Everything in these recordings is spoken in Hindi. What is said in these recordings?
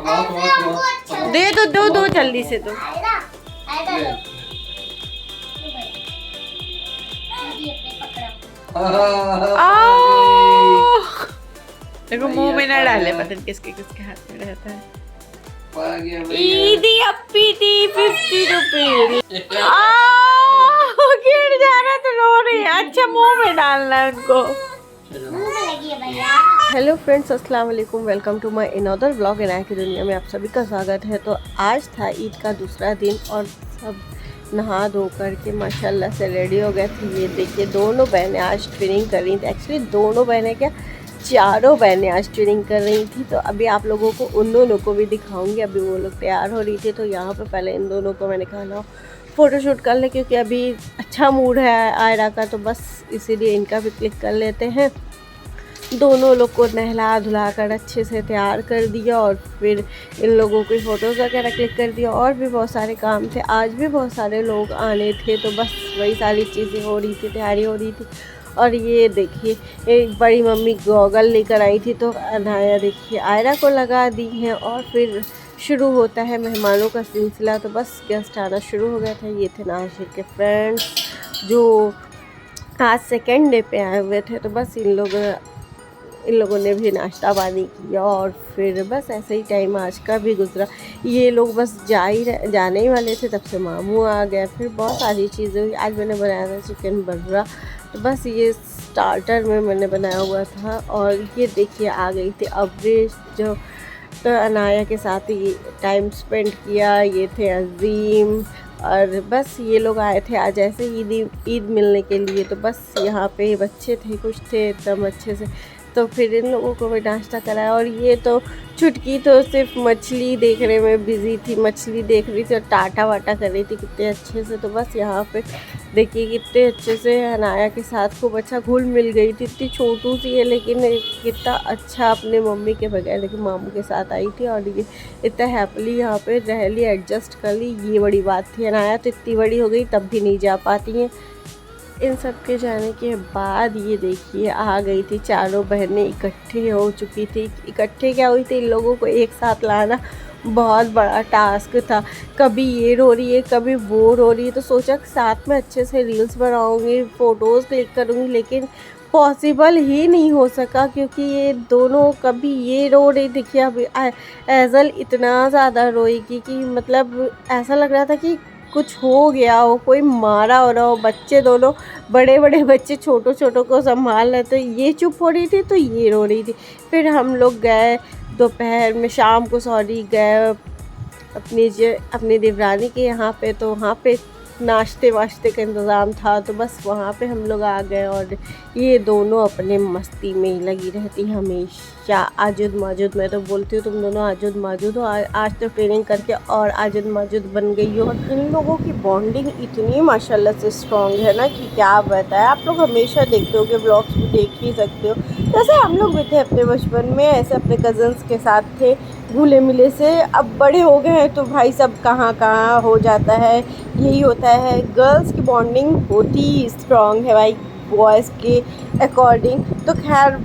दे दो दो दो जल्दी से दो। देखो मुंह में ना डाले, पता नहीं किसके किसके हाथ में रहता है। ईदी अप्पी थी 50 रुपीज। गिर जा रहा तो रो रही है। अच्छा मुंह में डालना है उनको। हेलो फ्रेंड्स, अस्सलाम वालेकुम, welcome to my another vlog. Inaya की दुनिया में आप सभी का स्वागत है। तो आज था ईद का दूसरा दिन और सब नहा धो करके माशाल्लाह से रेडी हो गए थे। ये देखिए दोनों बहनें आज ट्विनिंग कर रही थी। एक्चुअली दोनों बहनें क्या, चारों बहनें आज ट्विनिंग कर रही थी। तो अभी आप लोगों को उन दोनों को भी दिखाऊंगी। अभी वो लोग तैयार हो रही थी तो यहाँ पे पहले इन दोनों को मैंने कहा लो फ़ोटोशूट कर ले, क्योंकि अभी अच्छा मूड है आयरा का, तो बस इसीलिए इनका भी क्लिक कर लेते हैं। दोनों लोग को नहला धुला कर अच्छे से तैयार कर दिया और फिर इन लोगों की फ़ोटोज़ वगैरह क्लिक कर दिया। और भी बहुत सारे काम थे, आज भी बहुत सारे लोग आने थे, तो बस वही सारी चीज़ें हो रही थी, तैयारी हो रही थी। और ये देखिए एक बड़ी मम्मी गॉगल लेकर आई थी, तो अनाया देखिए आयरा को लगा दी हैं। और फिर शुरू होता है मेहमानों का सिलसिला। तो बस गेस्ट आना शुरू हो गया था। ये थे नाशिर के फ्रेंड्स जो आज सेकेंड डे पे आए हुए थे। तो बस इन लोगों ने भी नाश्ता पानी किया और फिर बस ऐसे ही टाइम आज का भी गुजरा। ये लोग बस जाने ही वाले थे, तब से मामू आ गया। फिर बहुत सारी चीज़ें हुई। आज मैंने बनाया था चिकन बर्रा, तो बस ये स्टार्टर में मैंने बनाया हुआ था। और ये देखिए आ गई थी अवरेज, जो तो अनाया के साथ ही टाइम स्पेंड किया। ये थे अजीम, और बस ये लोग आए थे आज ऐसे ईद मिलने के लिए। तो बस यहाँ पे बच्चे थे, कुछ थे एकदम अच्छे से। तो फिर इन लोगों को भी नाश्ता कराया। और ये तो छुटकी तो सिर्फ मछली देखने में बिज़ी थी, मछली देख रही थी और टाटा वाटा कर रही थी कितने अच्छे से। तो बस यहाँ पे देखिए कितने अच्छे से अनाया के साथ खूब अच्छा घुल मिल गई थी। इतनी छोटू सी है लेकिन कितना अच्छा अपने मम्मी के बगैर लेकिन मामू के साथ आई थी और ये इतना हैप्पीली यहाँ पे रह ली, एडजस्ट कर ली। ये बड़ी बात थी। अनाया तो इतनी बड़ी हो गई तब भी नहीं जा पाती हैं। इन सब के जाने के बाद ये देखिए आ गई थी, चारों बहनें इकट्ठे हो चुकी थी। इकट्ठे क्या हुई थी, इन लोगों को एक साथ लाना बहुत बड़ा टास्क था। कभी ये रो रही है, कभी वो रो रही है, तो सोचा कि साथ में अच्छे से रील्स बनाऊंगी, फ़ोटोज़ क्लिक करूंगी, लेकिन पॉसिबल ही नहीं हो सका क्योंकि ये दोनों कभी ये रो रही। देखिए अभी एज़ल इतना ज़्यादा रोएगी कि मतलब ऐसा लग रहा था कि कुछ हो गया हो, कोई मारा हो रहा हो। बच्चे दोनों बड़े बड़े बच्चे छोटों छोटों को संभाल रहे थे। ये चुप हो रही थी तो ये रो रही थी। फिर हम लोग गए दोपहर में, शाम को सॉरी, गए अपनी देवरानी के यहाँ पे। तो वहाँ पे नाश्ते वाश्ते का इंतज़ाम था, तो बस वहाँ पे हम लोग आ गए। और ये दोनों अपने मस्ती में ही लगी रहती हमेशा, आजुद माजुद। मैं तो बोलती हूँ तुम दोनों आजुद माजुद हो। आज तो ट्रेनिंग करके और आजुद माजुद बन गई हो। इन लोगों की बॉन्डिंग इतनी माशाल्लाह से स्ट्रॉन्ग है ना कि क्या बताएं। आप लोग हमेशा देखते हो कि ब्लॉग्स भी देख ही सकते हो। जैसे हम लोग भी थे अपने बचपन में, ऐसे अपने कज़न्स के साथ थे घुले मिले से। अब बड़े हो गए हैं तो भाई सब कहाँ कहाँ हो जाता है, यही होता है। गर्ल्स की बॉन्डिंग होती स्ट्रॉन्ग है भाई बॉयज़ के अकॉर्डिंग। तो खैर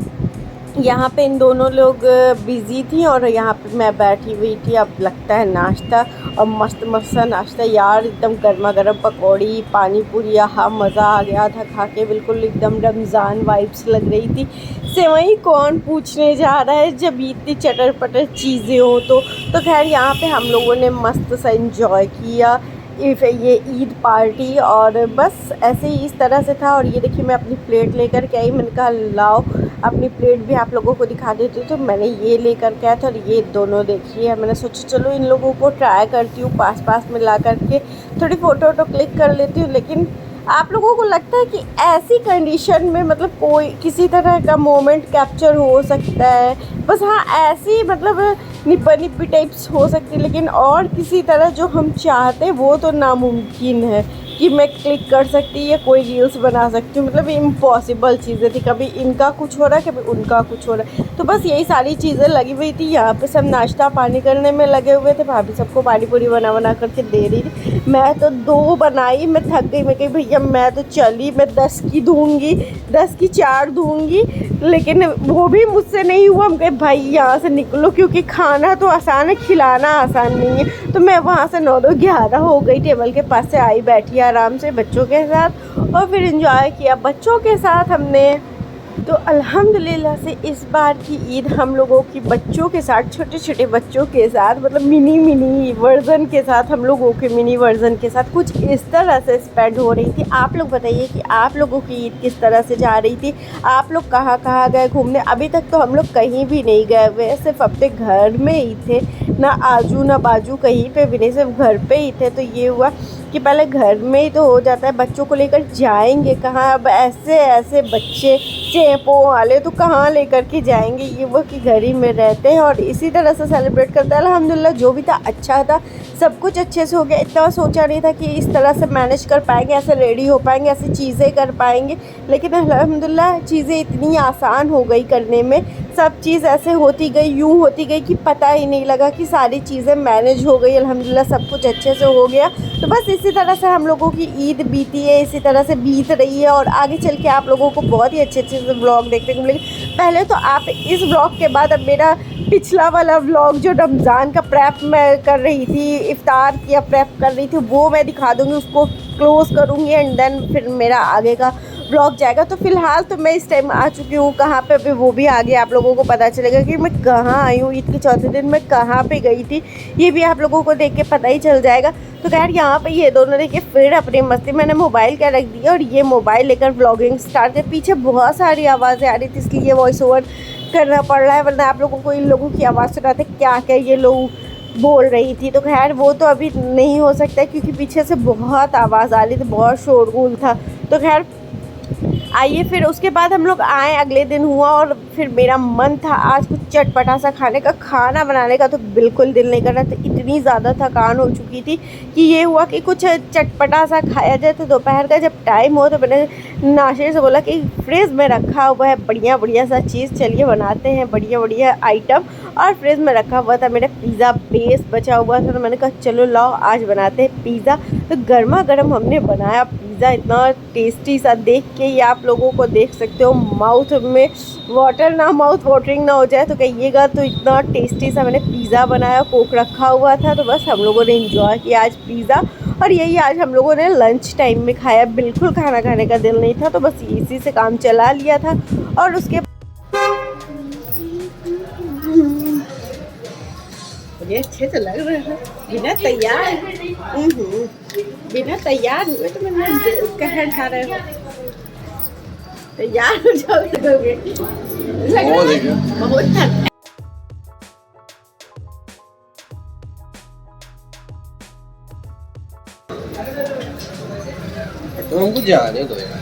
यहाँ पे इन दोनों लोग बिज़ी थी और यहाँ पे मैं बैठी हुई थी। अब लगता है नाश्ता, और मस्त मस्त नाश्ता यार, एकदम गर्मा गर्म पकौड़ी पानी पूरी, हाँ मज़ा आ गया था खा के। बिल्कुल एकदम रमज़ान वाइब्स लग रही थी। सेवई कौन पूछने जा रहा है जब इतनी चटर पटर चीज़ें हो। तो खैर यहाँ पे हम लोगों ने मस्त सा एंजॉय किया ये ईद पार्टी। और बस ऐसे ही इस तरह से था। और ये देखिए मैं अपनी प्लेट लेकर के आई। मैंने कहा लाओ अपनी प्लेट भी आप लोगों को दिखा देती हूँ। तो मैंने ये लेकर के आया था और ये दोनों देखिए। मैंने सोचा चलो इन लोगों को ट्राई करती हूँ, पास में ला करके थोड़ी फ़ोटो क्लिक कर लेती हूँ। लेकिन आप लोगों को लगता है कि ऐसी कंडीशन में मतलब कोई किसी तरह का मोमेंट कैप्चर हो सकता है? बस हाँ ऐसी मतलब निब्बा निब्बी टाइप्स हो सकती है, लेकिन और किसी तरह जो हम चाहते हैं वो तो नामुमकिन है। कि मैं क्लिक कर सकती या कोई रील्स बना सकती हूँ, मतलब इम्पॉसिबल चीज़ें थी। कभी इनका कुछ हो रहा है, कभी उनका कुछ हो रहा है, तो बस यही सारी चीज़ें लगी हुई थी। यहाँ पे सब नाश्ता पानी करने में लगे हुए थे। भाभी सबको पानी पूरी बना बना करके दे रही थी। मैं तो 2 बनाई, मैं थक गई। मैं कही भैया मैं तो चली, मैं 10 की दूँगी, 10 की 4 दूँगी, लेकिन वो भी मुझसे नहीं हुआ। हम कहे भाई यहाँ से निकलो, क्योंकि खाना तो आसान है, खिलाना आसान नहीं है। तो मैं वहाँ से 9-11 हो गई, टेबल के पास से आई, बैठी आराम से बच्चों के साथ, और फिर एंजॉय किया बच्चों के साथ हमने। तो अल्हम्दुलिल्लाह से इस बार की ईद हम लोगों की बच्चों के साथ, छोटे छोटे बच्चों के साथ, मतलब मिनी वर्ज़न के साथ, हम लोगों के मिनी वर्ज़न के साथ कुछ इस तरह से स्पेंड हो रही थी। आप लोग बताइए कि आप लोगों की ईद किस तरह से जा रही थी, आप लोग कहाँ कहाँ गए घूमने। अभी तक तो हम लोग कहीं भी नहीं गए हुए, सिर्फ अपने घर में ही थे, ना आजू ना बाजू कहीं पे भी नहीं, सिर्फ घर पे ही थे। तो ये हुआ कि पहले घर में ही तो हो जाता है, बच्चों को लेकर जाएंगे कहाँ। अब ऐसे ऐसे बच्चे चेपों वाले तो कहाँ लेकर के जाएंगे। ये वो कि घर ही में रहते हैं और इसी तरह से सेलिब्रेट करते हैं। अल्हम्दुलिल्लाह जो भी था अच्छा था, सब कुछ अच्छे से हो गया। इतना सोचा नहीं था कि इस तरह से मैनेज कर पाएंगे, ऐसे रेडी हो पाएंगे, ऐसी चीज़ें कर पाएंगे, लेकिन अल्हम्दुलिल्लाह चीज़ें इतनी आसान हो गई करने में। सब चीज़ ऐसे होती गई, यूँ होती गई कि पता ही नहीं लगा कि सारी चीज़ें मैनेज हो गई। अल्हम्दुलिल्लाह सब कुछ अच्छे से हो गया। तो बस इसी तरह से हम लोगों की ईद बीती है, इसी तरह से बीत रही है, और आगे चल के आप लोगों को बहुत ही अच्छे अच्छे से ब्लॉग देखने को मिलेंगे। पहले तो आप इस ब्लॉग के बाद अब मेरा पिछला वाला व्लॉग जो रमज़ान का प्रेप मैं कर रही थी, इफ्तार किया प्रेप कर रही थी, वो मैं दिखा दूँगी, उसको क्लोज़ करूँगी, एंड देन फिर मेरा आगे का ब्लॉग जाएगा। तो फ़िलहाल तो मैं इस टाइम आ चुकी हूँ कहाँ पे, अभी वो भी आगे आप लोगों को पता चलेगा कि मैं कहाँ आई हूँ। ईद के चौथे दिन मैं कहाँ पे गई थी, ये भी आप लोगों को देख के पता ही चल जाएगा। तो खैर यहाँ पे ये दोनों देखिए फिर अपनी मस्ती, मैंने मोबाइल क्या रख दिया और ये मोबाइल लेकर व्लॉगिंग स्टार्ट कर। पीछे बहुत सारी आवाज़ें आ रही थी, इसलिए वॉइस ओवर करना पड़ रहा है, वरना आप लोगों को इन लोगों की आवाज़ सुनाते क्या क्या ये लोग बोल रही थी। तो खैर वो तो अभी नहीं हो सकता क्योंकि पीछे से बहुत आवाज़ आ रही थी, बहुत शोरगुल था। तो खैर आइए फिर उसके बाद हम लोग आए, अगले दिन हुआ और फिर मेरा मन था आज कुछ चटपटा सा खाने का। खाना बनाने का तो बिल्कुल दिल नहीं कर रहा था, इतनी ज़्यादा थकान हो चुकी थी कि ये हुआ कि कुछ चटपटा सा खाया जाए। तो दोपहर का जब टाइम हो तो मैंने नाशे से बोला कि फ्रिज में रखा हुआ है बढ़िया बढ़िया सा चीज़, चलिए बनाते हैं बढ़िया बढ़िया आइटम। और फ्रिज में रखा हुआ था मेरा पिज़्ज़ा बेस बचा हुआ था, तो मैंने कहा चलो लाओ आज बनाते हैं पिज़्ज़ा। तो गर्मा गर्म हमने बनाया पिज़्ज़ा, इतना टेस्टी सा, देख के ही आप लोगों को देख सकते हो माउथ में वाटर ना, माउथ वाटरिंग ना हो जाए तो कहिएगा। तो इतना टेस्टी सा मैंने पिज़्ज़ा बनाया, कोक रखा हुआ था, तो बस हम लोगों ने इंजॉय किया आज पिज़्ज़ा। और यही आज हम लोगों ने लंच टाइम में खाया, बिल्कुल खाना खाने का दिल नहीं था, तो बस इसी से काम चला लिया था। और उसके ये अच्छे तो लग रहे हैं बिना तैयार हुए तो मैंने कहर खा रहे हो, तैयार हो जाओगे बहुत ठंड। तो हमको जाने दो यार।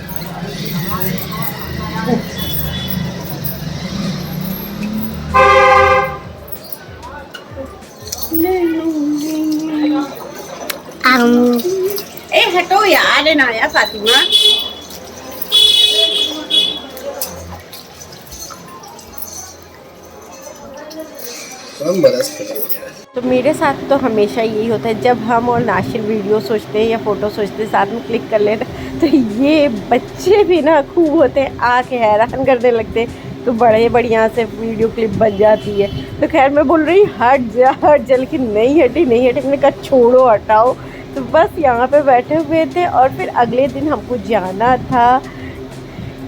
ए हटो यार, नाया फातिमा। तो मेरे साथ तो हमेशा यही होता है, जब हम और नाशिर वीडियो सोचते हैं या फ़ोटो सोचते हैं साथ में क्लिक कर लेते हैं, तो ये बच्चे भी ना खूब होते हैं, आके हैरान करने लगते हैं, तो बड़े बढ़िया से वीडियो क्लिप बन जाती है। तो खैर मैं बोल रही हट जा, लेकिन नहीं हटी। मैंने कहा छोड़ो हटाओ। तो बस यहाँ पे बैठे हुए थे और फिर अगले दिन हमको जाना था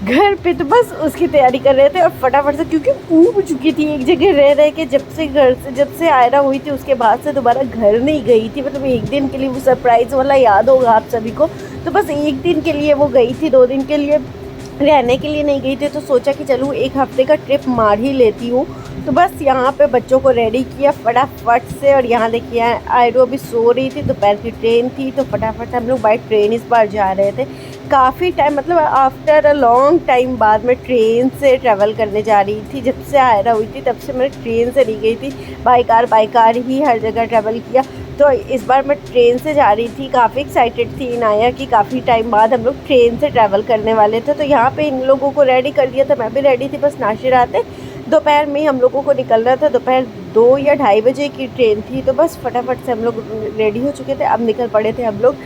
घर पे, तो बस उसकी तैयारी कर रहे थे और फटाफट से, क्योंकि ऊब चुकी थी एक जगह रह के, जब से आयरा हुई थी उसके बाद से दोबारा घर नहीं गई थी। मतलब एक दिन के लिए, वो सरप्राइज़ वाला याद होगा आप सभी को, तो बस एक दिन के लिए वो गई थी, 2 दिन के लिए रहने के लिए नहीं गई थी। तो सोचा कि चलूँ 1 हफ्ते का ट्रिप मार ही लेती हूँ। तो बस यहाँ पे बच्चों को रेडी किया फटाफट से, और यहाँ देखिए आयरो अभी सो रही थी, दोपहर की ट्रेन थी, तो फटाफट से हम लोग बाई ट्रेन इस बार जा रहे थे। काफ़ी टाइम, मतलब आफ्टर अ लॉन्ग टाइम बाद मैं ट्रेन से ट्रैवल करने जा रही थी। जब से आयरा हुई थी तब से मैं ट्रेन से नहीं गई थी, बाई कार ही हर जगह ट्रैवल किया। तो इस बार मैं ट्रेन से जा रही थी, काफ़ी एक्साइटेड थी इनाया कि काफ़ी टाइम बाद हम लोग ट्रेन से ट्रैवल करने वाले थे। तो यहाँ पे इन लोगों को रेडी कर दिया था, मैं भी रेडी थी, बस नाशिर आते दोपहर में हम लोगों को निकलना था। दोपहर 2 या 2:30 बजे की ट्रेन थी, तो बस फटाफट से हम लोग रेडी हो चुके थे। अब निकल पड़े थे हम लोग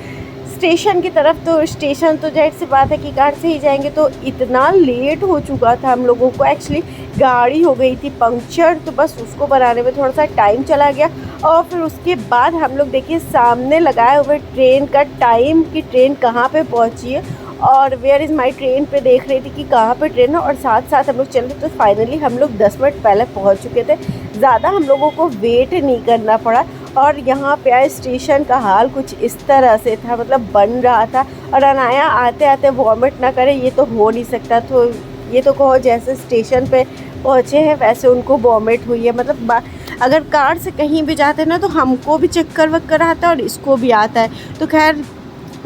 स्टेशन की तरफ। तो स्टेशन तो जाहिर सी बात है कि कार से ही जाएंगे, तो इतना लेट हो चुका था हम लोगों को। एक्चुअली गाड़ी हो गई थी पंक्चर, तो बस उसको बनाने में थोड़ा सा टाइम चला गया। और फिर उसके बाद हम लोग देखिए सामने लगाए हुए ट्रेन का टाइम कि ट्रेन कहाँ पे पहुँची है और वेयर इज़ माई ट्रेन पे देख रही थी कि कहाँ पे ट्रेन है, और साथ साथ हम लोग चल रहे। तो फाइनली हम लोग 10 मिनट पहले पहुँच चुके थे, ज़्यादा हम लोगों को वेट नहीं करना पड़ा। और यहाँ पे आए स्टेशन का हाल कुछ इस तरह से था, मतलब बन रहा था। और अनाया आते आते वॉमिट ना करे ये तो हो नहीं सकता। तो ये तो कहो जैसे स्टेशन पे पहुँचे हैं वैसे उनको वॉमिट हुई है। मतलब अगर कार से कहीं भी जाते हैं ना तो हमको भी चक्कर वक्कर आता है और इसको भी आता है। तो खैर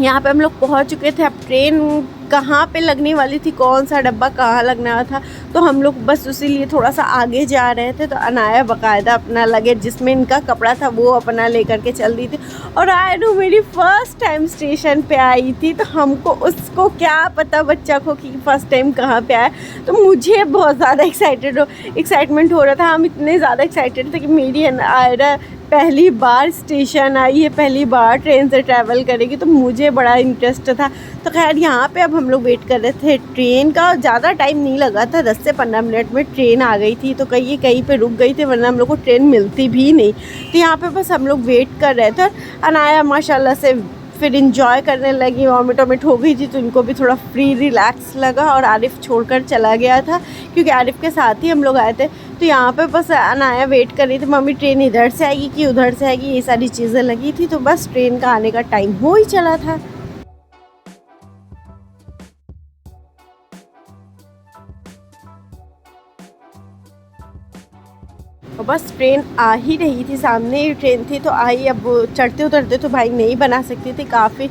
यहाँ पे हम लोग पहुँच चुके थे। अब ट्रेन कहाँ पे लगने वाली थी, कौन सा डब्बा कहाँ लगने वाला था, तो हम लोग बस उसी लिए थोड़ा सा आगे जा रहे थे। तो अनाया बाकायदा अपना लगेज जिसमें इनका कपड़ा था वो अपना लेकर के चल रही थी। और आया नो मेरी फ़र्स्ट टाइम स्टेशन पे आई थी, तो हमको उसको क्या पता बच्चा को कि फ़र्स्ट टाइम कहाँ पे आया। तो मुझे बहुत ज़्यादा एक्साइटमेंट हो रहा था। हम इतने ज़्यादा एक्साइटेड थे कि मेरी आयरा पहली बार स्टेशन आई है, पहली बार ट्रेन से ट्रैवल करेगी, तो मुझे बड़ा इंटरेस्ट था। तो खैर यहाँ पे अब हम लोग वेट कर रहे थे ट्रेन का। ज़्यादा टाइम नहीं लगा था, 10 से 15 मिनट में ट्रेन आ गई थी। तो कहीं पे रुक गई थी, वरना हम लोग को ट्रेन मिलती भी नहीं। तो यहाँ पे बस हम लोग वेट कर रहे थे। अनाया माशाल्लाह से फिर इंजॉय करने लगी, वॉमिट हो गई थी तो इनको भी थोड़ा फ्री रिलैक्स लगा। और आरिफ छोड़कर चला गया था क्योंकि आरिफ के साथ ही हम लोग आए थे। तो यहाँ पे बस अनाया वेट कर रही थी, मम्मी ट्रेन इधर से आएगी कि उधर से आएगी, ये सारी चीज़ें लगी थी। तो बस ट्रेन का आने का टाइम हो ही चला था। और बस ट्रेन आ ही रही थी, सामने ही ट्रेन थी तो आई। अब चढ़ते उतरते तो भाई नहीं बना सकती थी काफ़ी,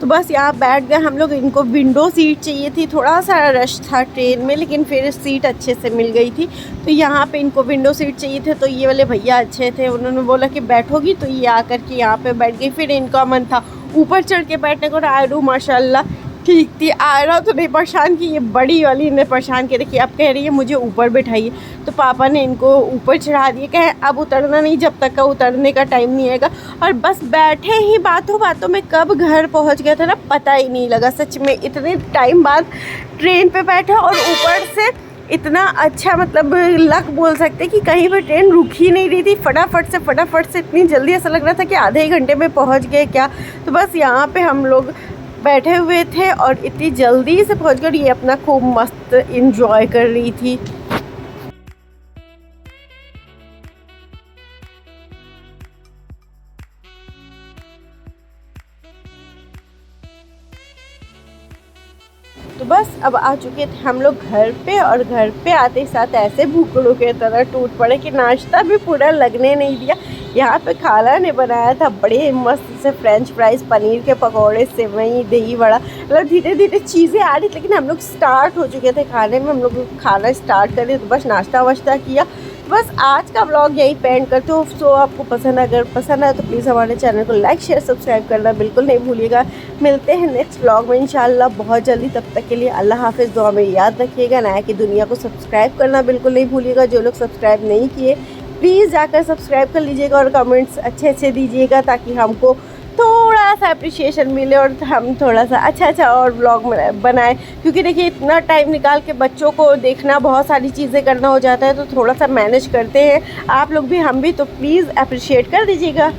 तो बस यहाँ बैठ गए हम लोग। इनको विंडो सीट चाहिए थी, थोड़ा सा रश था ट्रेन में, लेकिन फिर सीट अच्छे से मिल गई थी। तो यहाँ पे इनको विंडो सीट चाहिए थे, तो ये वाले भैया अच्छे थे, उन्होंने बोला कि बैठोगी, तो ये आकर के यहाँ पे बैठ गई। फिर इनका मन था ऊपर चढ़ के बैठने को, आयरू माशाल्लाह ठीक थी। आयरा तो नहीं परेशान की, ये बड़ी वाली इन्हें परेशान किया। देखिए अब कह रही है मुझे ऊपर बैठाइए, तो पापा ने इनको ऊपर चढ़ा दिए। कहे अब उतरना नहीं जब तक का उतरने का टाइम नहीं आएगा। और बस बैठे ही बातों में कब घर पहुंच गया था ना पता ही नहीं लगा। सच में इतने टाइम बाद ट्रेन पे बैठे और ऊपर से इतना अच्छा, मतलब लक बोल सकते कि कहीं पर ट्रेन रुक ही नहीं रही थी। फटाफट से इतनी जल्दी ऐसा लग रहा था कि आधे ही घंटे में पहुंच गए क्या। तो बस यहाँ पे हम लोग बैठे हुए थे और इतनी जल्दी से पहुंच गए। ये अपना खूब मस्त इंजॉय कर रही थी। तो बस अब आ चुके थे हम लोग घर पे, और घर पे आते ही साथ ऐसे भूखड़ों के तरह टूट पड़े कि नाश्ता भी पूरा लगने नहीं दिया। यहाँ पे खाला ने बनाया था बड़े मस्त से फ्रेंच फ्राइज़, पनीर के पकौड़े, सेवई, दही बड़ा। मतलब धीरे धीरे चीज़ें आ रही, लेकिन हम लोग स्टार्ट हो चुके थे खाने में। हम लोग खाना स्टार्ट कर दिया, तो बस नाश्ता वाश्ता किया। बस आज का व्लॉग यही पेंड करते हो। सो आपको अगर पसंद आए तो प्लीज़ हमारे चैनल को लाइक शेयर सब्सक्राइब करना बिल्कुल नहीं भूलिएगा। मिलते हैं नेक्स्ट व्लॉग में इंशाल्लाह बहुत जल्दी। तब तक के लिए अल्लाह हाफिज़। दुआ में याद रखिएगा। नया की दुनिया को सब्सक्राइब करना बिल्कुल नहीं भूलिएगा। जो लोग सब्सक्राइब नहीं किए प्लीज़ जाकर सब्सक्राइब कर लीजिएगा और कमेंट्स अच्छे दीजिएगा, ताकि हमको थोड़ा सा अप्रिशिएशन मिले और हम थोड़ा सा अच्छा और व्लॉग बनाएं। क्योंकि देखिए इतना टाइम निकाल के बच्चों को देखना, बहुत सारी चीज़ें करना हो जाता है, तो थोड़ा सा मैनेज करते हैं आप लोग भी, हम भी। तो प्लीज़ अप्रिशिएट कर दीजिएगा।